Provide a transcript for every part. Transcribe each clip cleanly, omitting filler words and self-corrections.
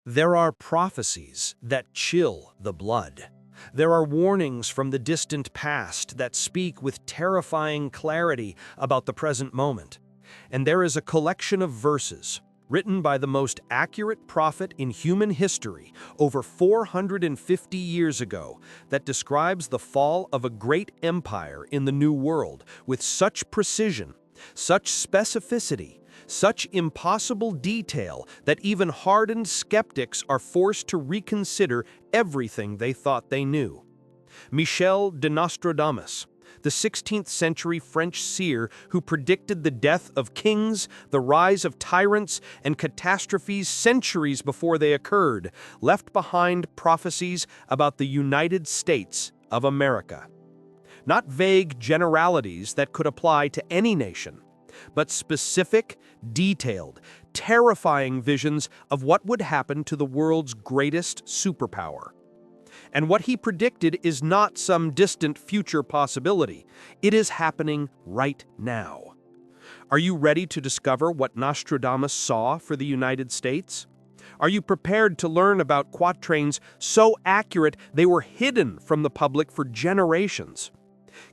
There are prophecies that chill the blood. There are warnings from the distant past that speak with terrifying clarity about the present moment. And there is a collection of verses, written by the most accurate prophet in human history over 450 years ago, that describes the fall of a great empire in the New World with such precision, such specificity, such impossible detail that even hardened skeptics are forced to reconsider everything they thought they knew. Michel de Nostradamus, the 16th century French seer who predicted the death of kings, the rise of tyrants, and catastrophes centuries before they occurred, left behind prophecies about the United States of America. Not vague generalities that could apply to any nation, but specific, detailed, terrifying visions of what would happen to the world's greatest superpower. And what he predicted is not some distant future possibility. It is happening right now. Are you ready to discover what Nostradamus saw for the United States? Are you prepared to learn about quatrains so accurate they were hidden from the public for generations?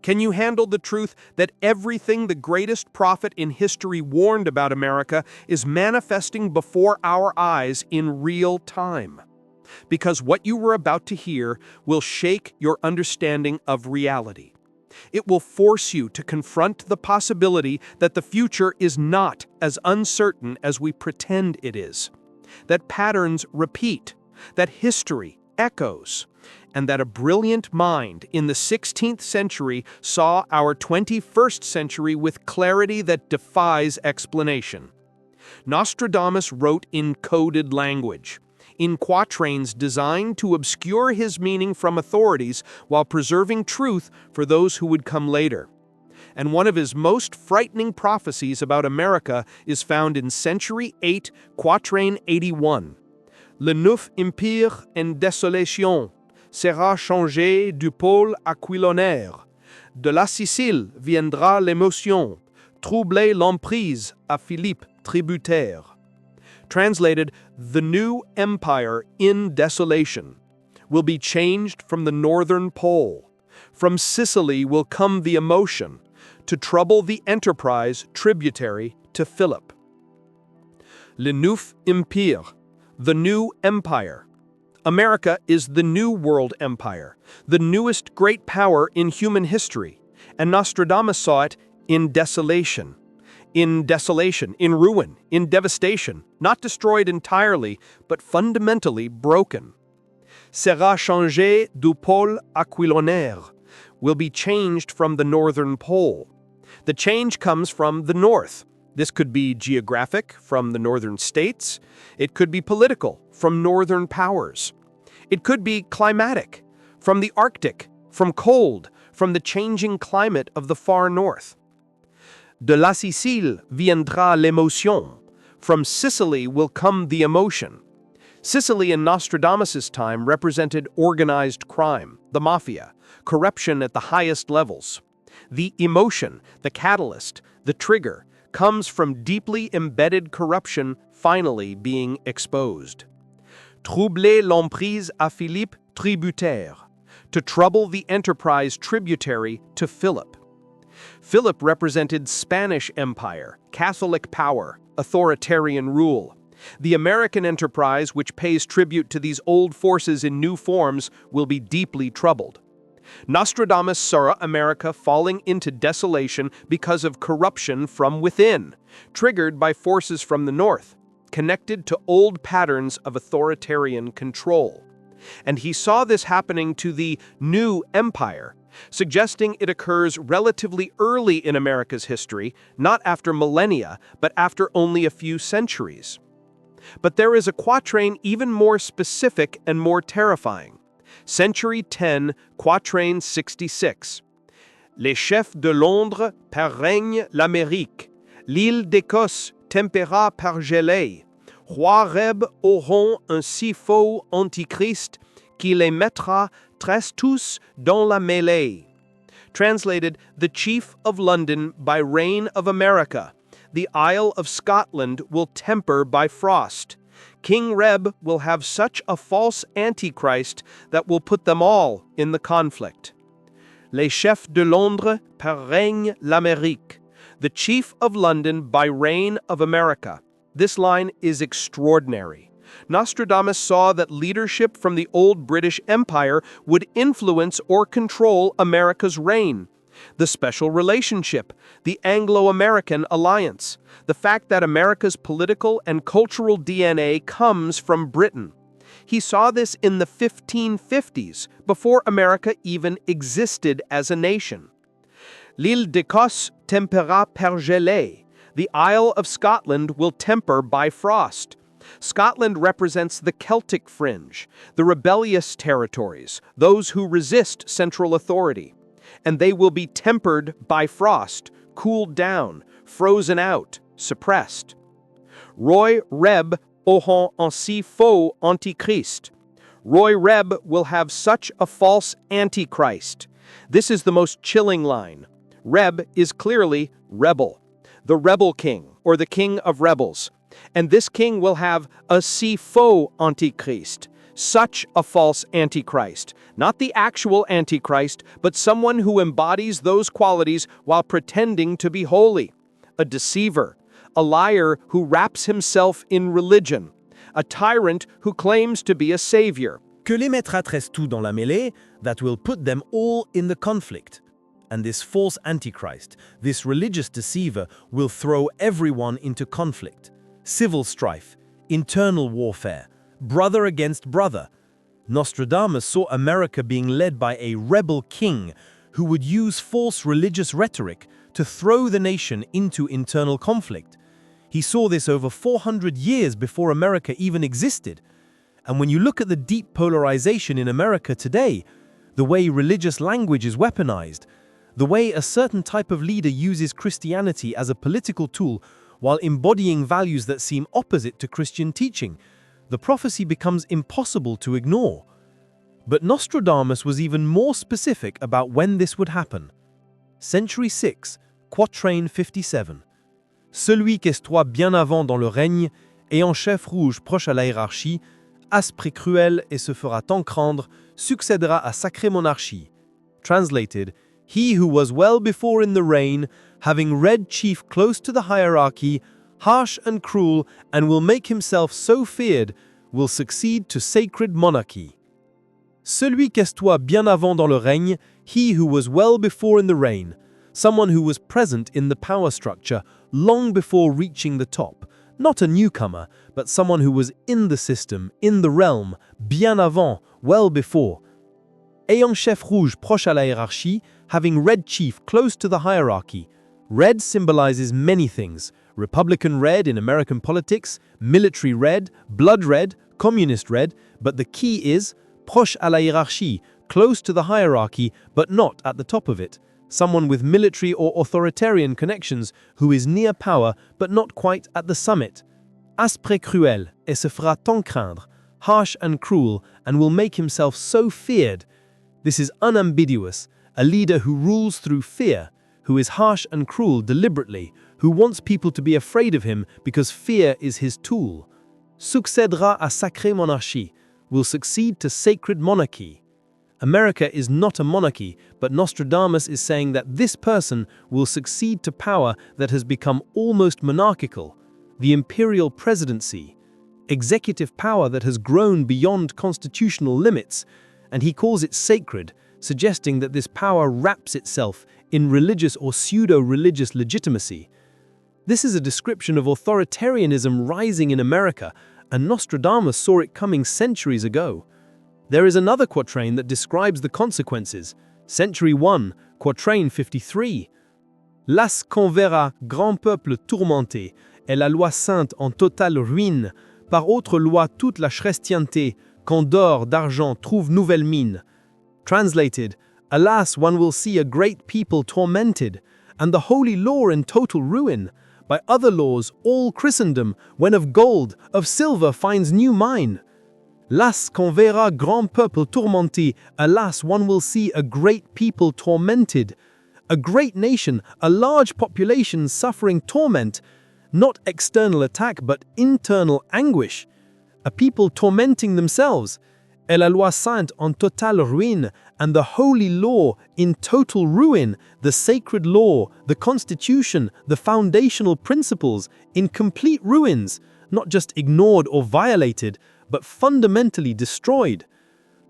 Can you handle the truth that everything the greatest prophet in history warned about America is manifesting before our eyes in real time? Because what you were about to hear will shake your understanding of reality. It will force you to confront the possibility that the future is not as uncertain as we pretend it is, that patterns repeat, that history echoes, and that a brilliant mind in the 16th century saw our 21st century with clarity that defies explanation. Nostradamus wrote in coded language, in quatrains designed to obscure his meaning from authorities while preserving truth for those who would come later. And one of his most frightening prophecies about America is found in Century 8, Quatrain 81. Le neuf empire en désolation sera changé du pôle aquilonnaire. De la Sicile viendra l'émotion, troubler l'emprise à Philippe tributaire. Translated, the new empire in desolation will be changed from the northern pole. From Sicily will come the emotion, to trouble the enterprise tributary to Philip. Le neuf empire, the new empire. America is the new world empire, the newest great power in human history, and Nostradamus saw it in desolation. In desolation, in ruin, in devastation, not destroyed entirely, but fundamentally broken. Sera changé du pôle aquilonnaire, will be changed from the northern pole. The change comes from the north. This could be geographic, from the northern states. It could be political, from northern powers. It could be climatic, from the Arctic, from cold, from the changing climate of the far north. De la Sicile viendra l'émotion. From Sicily will come the emotion. Sicily in Nostradamus' time represented organized crime, the mafia, corruption at the highest levels. The emotion, the catalyst, the trigger, comes from deeply embedded corruption finally being exposed. Troubler l'emprise à Philippe tributaire, to trouble the enterprise tributary to Philip. Philip represented Spanish Empire, Catholic power, authoritarian rule. The American enterprise, which pays tribute to these old forces in new forms, will be deeply troubled. Nostradamus saw America falling into desolation because of corruption from within, triggered by forces from the north, connected to old patterns of authoritarian control. And he saw this happening to the new empire, suggesting it occurs relatively early in America's history, not after millennia, but after only a few centuries. But there is a quatrain even more specific and more terrifying. Century 10, Quatrain 66. Les chefs de Londres parraignent l'Amérique. L'île d'Écosse tempéra par gelée. Roi Reb auront un si faux antichrist qui les mettra tres tous dans la mêlée. Translated, the chief of London by rain of America. The Isle of Scotland will temper by frost. King Reb will have such a false antichrist that will put them all in the conflict. Les chefs de Londres par règne l'Amérique. The chief of London by reign of America. This line is extraordinary. Nostradamus saw that leadership from the old British Empire would influence or control America's reign. The special relationship, the Anglo-American alliance, the fact that America's political and cultural DNA comes from Britain. He saw this in the 1550s, before America even existed as a nation. L'île d'Écosse tempera par gelée. The Isle of Scotland will temper by frost. Scotland represents the Celtic fringe, the rebellious territories, those who resist central authority. And they will be tempered by frost, cooled down, frozen out, suppressed. Roy Reb auront un si faux antichrist. Roy Reb will have such a false antichrist. This is the most chilling line. Reb is clearly rebel, the rebel king, or the king of rebels. And this king will have a si faux antichrist, such a false antichrist. Not the actual antichrist, but someone who embodies those qualities while pretending to be holy. A deceiver, a liar who wraps himself in religion, a tyrant who claims to be a savior. Que les mettra très tout dans la mêlée, that will put them all in the conflict. And this false antichrist, this religious deceiver, will throw everyone into conflict. Civil strife, internal warfare, brother against brother. Nostradamus saw America being led by a rebel king who would use false religious rhetoric to throw the nation into internal conflict. He saw this over 400 years before America even existed. And when you look at the deep polarization in America today, the way religious language is weaponized, the way a certain type of leader uses Christianity as a political tool while embodying values that seem opposite to Christian teaching, the prophecy becomes impossible to ignore. But Nostradamus was even more specific about when this would happen. Century 6, Quatrain 57. Celui qu'estoit bien avant dans le règne, et en chef rouge proche à la hiérarchie, aspre et cruel et se fera tant craindre, succédera à sacrée monarchie. Translated, he who was well before in the reign, having red chief close to the hierarchy, harsh and cruel, and will make himself so feared, will succeed to sacred monarchy. Celui qu'estoit bien avant dans le règne, he who was well before in the reign, someone who was present in the power structure long before reaching the top, not a newcomer, but someone who was in the system, in the realm, bien avant, well before. Ayant chef rouge proche à la hiérarchie, having red chief close to the hierarchy. Red symbolizes many things. Republican red in American politics, military red, blood red, communist red, but the key is proche à la hiérarchie, close to the hierarchy, but not at the top of it. Someone with military or authoritarian connections who is near power, but not quite at the summit. Aspre cruel, et se fera tant craindre, harsh and cruel, and will make himself so feared. This is unambiguous, a leader who rules through fear, who is harsh and cruel deliberately, who wants people to be afraid of him because fear is his tool. Succédera à sacrée monarchie, will succeed to sacred monarchy. America is not a monarchy, but Nostradamus is saying that this person will succeed to power that has become almost monarchical, the imperial presidency, executive power that has grown beyond constitutional limits, and he calls it sacred, suggesting that this power wraps itself in religious or pseudo-religious legitimacy. This is a description of authoritarianism rising in America, and Nostradamus saw it coming centuries ago. There is another quatrain that describes the consequences. Century 1, Quatrain 53. Las qu'on verra grand peuple tourmenté, et la loi sainte en totale ruine, par autre loi toute la chrétienté, quand d'or, d'argent trouve nouvelle mine. Translated, alas, one will see a great people tormented, and the holy law in total ruin. By other laws, all Christendom, when of gold, of silver finds new mine. Las qu'on verra grand peuple tourmenté, alas, one will see a great people tormented. A great nation, a large population suffering torment, not external attack but internal anguish. a people tormenting themselves, et la loi sainte en totale ruine, and the holy law in total ruin, the sacred law, the constitution, the foundational principles in complete ruins, not just ignored or violated, but fundamentally destroyed.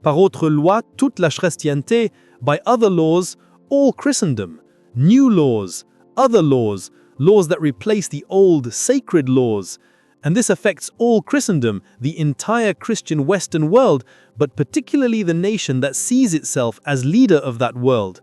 Par autre loi, toute la chrétienté, by other laws, all Christendom, new laws, other laws, laws that replace the old sacred laws. And this affects all Christendom, the entire Christian Western world, but particularly the nation that sees itself as leader of that world.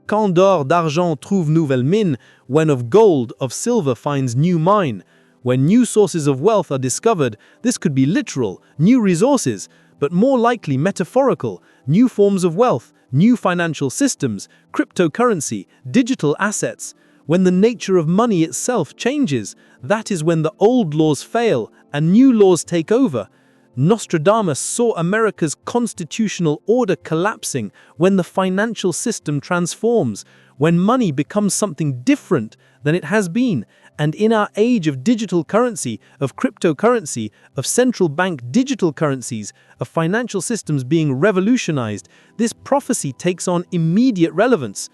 Quand d'or, d'argent trouve nouvelle mine, when of gold, of silver finds new mine. When new sources of wealth are discovered, this could be literal, new resources, but more likely metaphorical, new forms of wealth, new financial systems, cryptocurrency, digital assets. When the nature of money itself changes, that is when the old laws fail and new laws take over. Nostradamus saw America's constitutional order collapsing when the financial system transforms, when money becomes something different than it has been. And in our age of digital currency, of cryptocurrency, of central bank digital currencies, of financial systems being revolutionized, this prophecy takes on immediate relevance.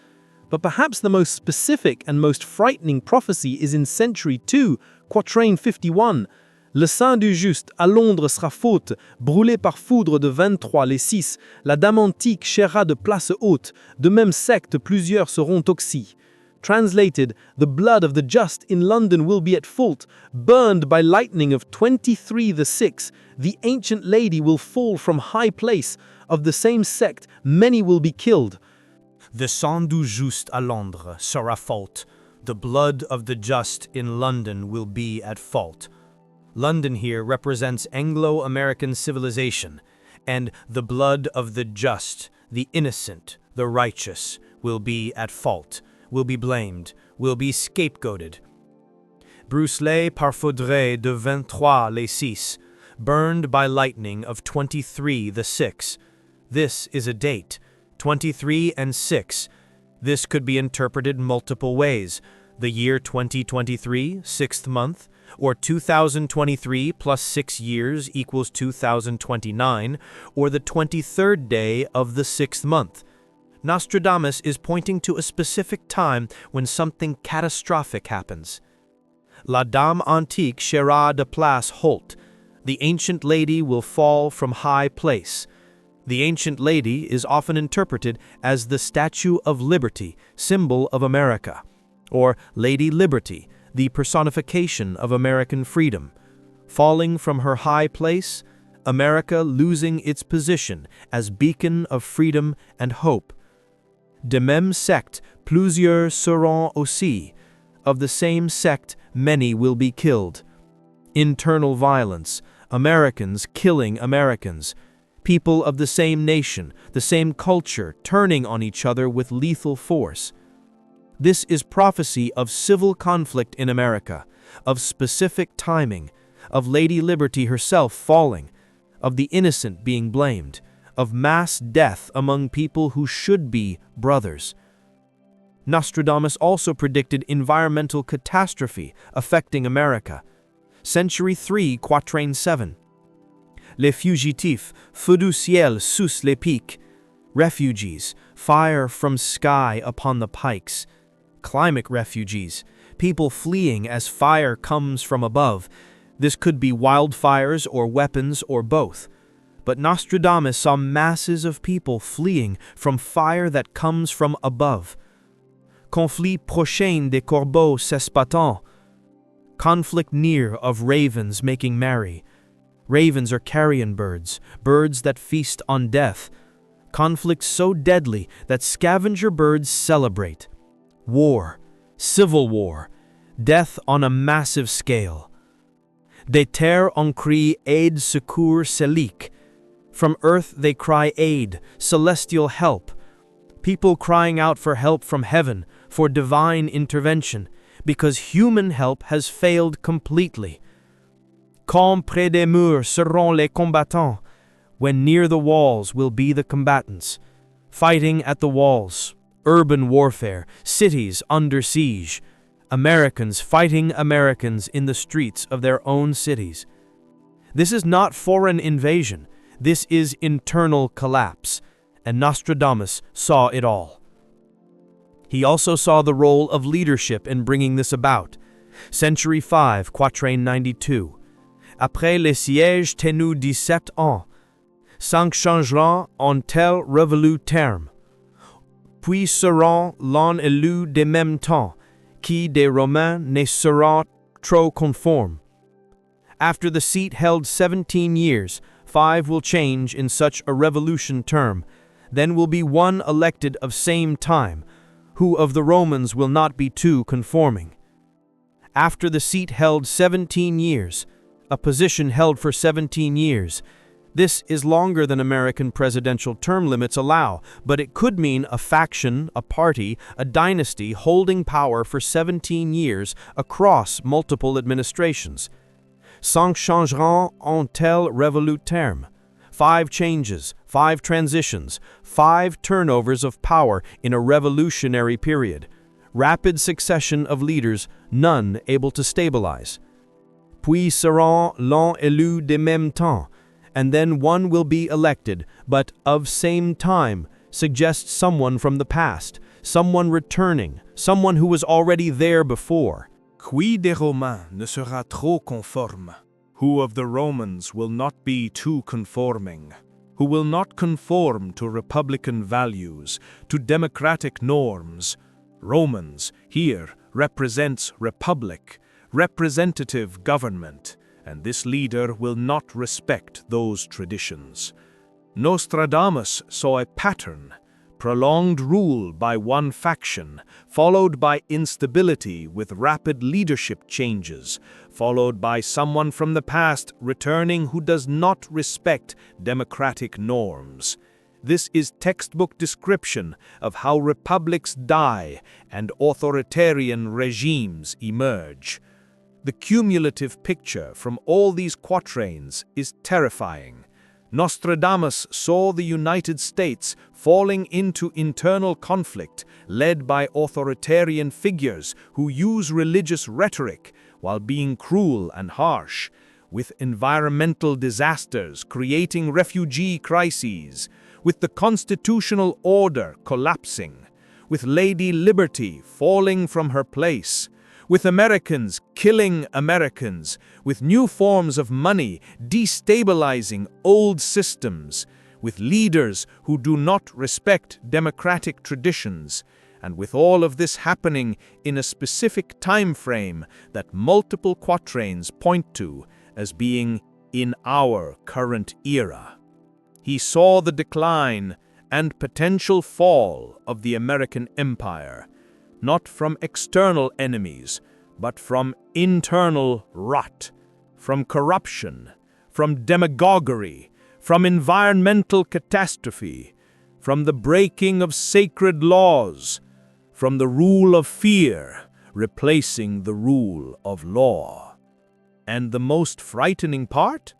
But perhaps the most specific and most frightening prophecy is in Century 2, Quatrain 51. Le sein du juste à Londres sera faute, brûlé par foudre de 23 les 6. La dame antique chera de place haute, de même secte plusieurs seront toxis. Translated, the blood of the just in London will be at fault, burned by lightning of 23 the 6. The ancient lady will fall from high place, of the same sect many will be killed. The sang du juste à Londres sera faute. The blood of the just in London will be at fault. London here represents Anglo-American civilization, and the blood of the just, the innocent, the righteous, will be at fault, will be blamed, will be scapegoated. Brûlé par foudre de 23 les 6, burned by lightning of 23 the 6. This is a date. 23 and 6. This could be interpreted multiple ways. The year 2023, 6th month, or 2023 plus 6 years equals 2029, or the 23rd day of the 6th month. Nostradamus is pointing to a specific time when something catastrophic happens. La dame antique chera de place haute. The ancient lady will fall from high place. The ancient lady is often interpreted as the Statue of Liberty, symbol of America, or Lady Liberty, the personification of American freedom. Falling from her high place, America losing its position as beacon of freedom and hope. De même secte, plusieurs seront aussi. Of the same sect, many will be killed. Internal violence, Americans killing Americans. People of the same nation, the same culture, turning on each other with lethal force. This is prophecy of civil conflict in America, of specific timing, of Lady Liberty herself falling, of the innocent being blamed, of mass death among people who should be brothers. Nostradamus also predicted environmental catastrophe affecting America. Century 3, Quatrain 7. Les fugitifs, feu du ciel sous les pics. Refugees, fire from sky upon the pikes. Climate refugees, people fleeing as fire comes from above. This could be wildfires or weapons or both. But Nostradamus saw masses of people fleeing from fire that comes from above. Conflit prochain des corbeaux s'espatant. Conflict near of ravens making merry. Ravens are carrion birds, birds that feast on death. Conflict so deadly that scavenger birds celebrate. War, civil war, death on a massive scale. Des terres on crie aide secours célique. From earth they cry aid, celestial help. People crying out for help from heaven, for divine intervention, because human help has failed completely. Quand près des murs seront les combattants, when near the walls will be the combatants. Fighting at the walls, urban warfare, cities under siege, Americans fighting Americans in the streets of their own cities. This is not foreign invasion. This is internal collapse. And Nostradamus saw it all. He also saw the role of leadership in bringing this about. Century 5, Quatrain 92. Après le siège tenu 17 ans, 5 changeront en tel révolu terme. Puis seront l'un élu de même temps, qui des Romains ne sera trop conforme. After the seat held 17 years, 5 will change in such a revolution term. Then will be one elected of same time, who of the Romans will not be too conforming. After the seat held 17 years, a position held for 17 years. This is longer than American presidential term limits allow, but it could mean a faction, a party, a dynasty holding power for 17 years across multiple administrations. 5 changeront en tel révolu terme. 5 changes, 5 transitions, 5 turnovers of power in a revolutionary period. Rapid succession of leaders, none able to stabilize. Puis seront l'un élu de même temps, and then one will be elected, but of same time, suggests someone from the past, someone returning, someone who was already there before. Qui des Romains ne sera trop conforme? Who of the Romans will not be too conforming? Who will not conform to republican values, to democratic norms? Romans here represents republic, representative government, and this leader will not respect those traditions. Nostradamus saw a pattern: prolonged rule by one faction, followed by instability with rapid leadership changes, followed by someone from the past returning who does not respect democratic norms. This is textbook description of how republics die and authoritarian regimes emerge. The cumulative picture from all these quatrains is terrifying. Nostradamus saw the United States falling into internal conflict led by authoritarian figures who use religious rhetoric while being cruel and harsh, with environmental disasters creating refugee crises, with the constitutional order collapsing, with Lady Liberty falling from her place, with Americans killing Americans, with new forms of money destabilizing old systems, with leaders who do not respect democratic traditions, and with all of this happening in a specific time frame that multiple quatrains point to as being in our current era. He saw the decline and potential fall of the American empire, not from external enemies, but from internal rot, from corruption, from demagoguery, from environmental catastrophe, from the breaking of sacred laws, from the rule of fear replacing the rule of law. And the most frightening part?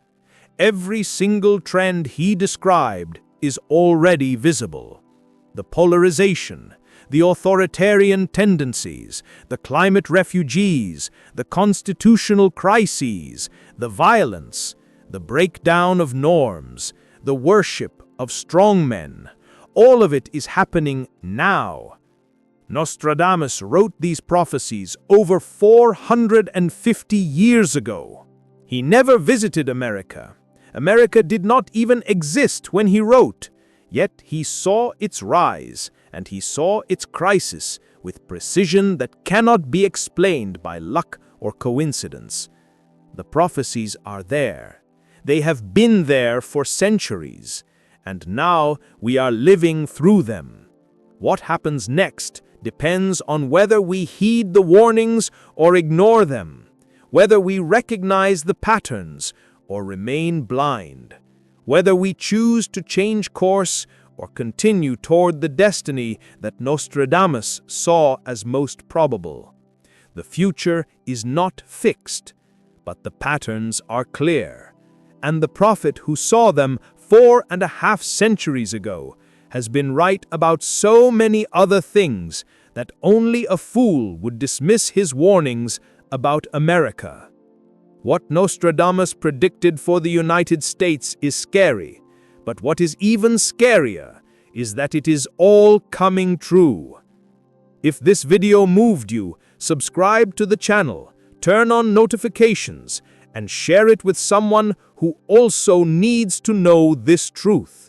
Every single trend he described is already visible. The polarization, the authoritarian tendencies, the climate refugees, the constitutional crises, the violence, the breakdown of norms, the worship of strongmen, all of it is happening now. Nostradamus wrote these prophecies over 450 years ago. He never visited America. America did not even exist when he wrote, yet he saw its rise and he saw its crisis with precision that cannot be explained by luck or coincidence. The prophecies are there. They have been there for centuries, and now we are living through them. What happens next depends on whether we heed the warnings or ignore them, whether we recognize the patterns or remain blind, whether we choose to change course or continue toward the destiny that Nostradamus saw as most probable. The future is not fixed, but the patterns are clear, and the prophet who saw them 4.5 centuries ago has been right about so many other things that only a fool would dismiss his warnings about America. What Nostradamus predicted for the United States is scary, but what is even scarier is that it is all coming true. If this video moved you, subscribe to the channel, turn on notifications, and share it with someone who also needs to know this truth.